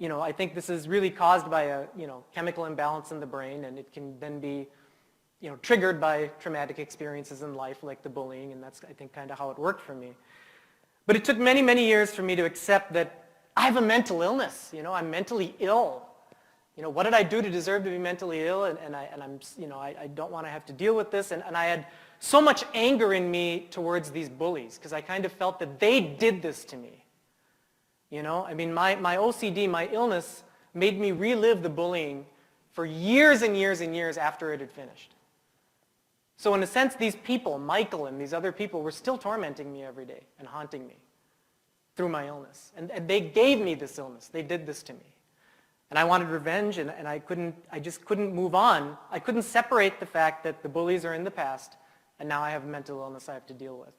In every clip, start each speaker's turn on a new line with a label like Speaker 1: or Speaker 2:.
Speaker 1: I think this is really caused by a, chemical imbalance in the brain, and it can then be, triggered by traumatic experiences in life like the bullying, and that's, I think, kind of how it worked for me. But it took many, many years for me to accept that I have a mental illness. I'm mentally ill. What did I do to deserve to be mentally ill? And I don't want to have to deal with this. And I had so much anger in me towards these bullies because I kind of felt that they did this to me. My OCD, my illness, made me relive the bullying for years and years and years after it had finished. So in a sense, these people, Michael and these other people, were still tormenting me every day and haunting me through my illness. And they gave me this illness. They did this to me. And I wanted revenge, and I just couldn't move on. I couldn't separate the fact that the bullies are in the past, and now I have a mental illness I have to deal with.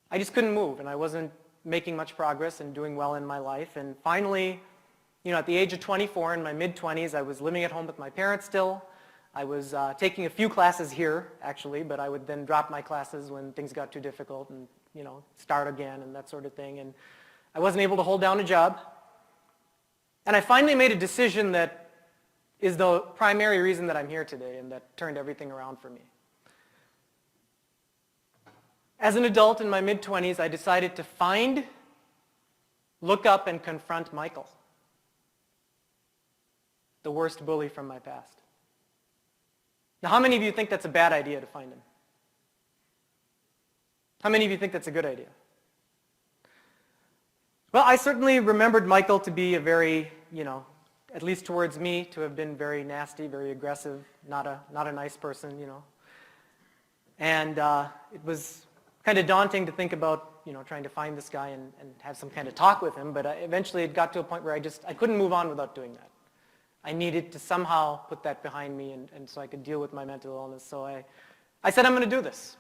Speaker 1: I just couldn't move, and I wasn't making much progress and doing well in my life. And finally, at the age of 24, in my mid-20s, I was living at home with my parents still. I was taking a few classes here, actually, but I would then drop my classes when things got too difficult and, start again and that sort of thing. And I wasn't able to hold down a job. And I finally made a decision that is the primary reason that I'm here today and that turned everything around for me. As an adult in my mid-20s, I decided to find, look up, and confront Michael, the worst bully from my past. Now, how many of you think that's a bad idea to find him? How many of you think that's a good idea? Well, I certainly remembered Michael to be a very, at least towards me, to have been very nasty, very aggressive, not a nice person, And it was kind of daunting to think about, trying to find this guy and have some kind of talk with him, but eventually it got to a point where I couldn't move on without doing that. I needed to somehow put that behind me and so I could deal with my mental illness. So I said, I'm going to do this.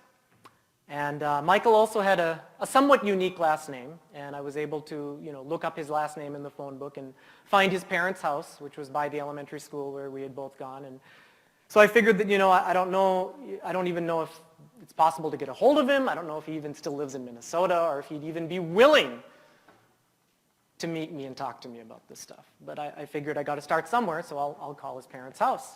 Speaker 1: And Michael also had a somewhat unique last name, and I was able to look up his last name in the phone book and find his parents' house, which was by the elementary school where we had both gone. And so I figured that, I don't even know if it's possible to get a hold of him. I don't know if he even still lives in Minnesota or if he'd even be willing to meet me and talk to me about this stuff. But I figured I got to start somewhere, so I'll call his parents' house.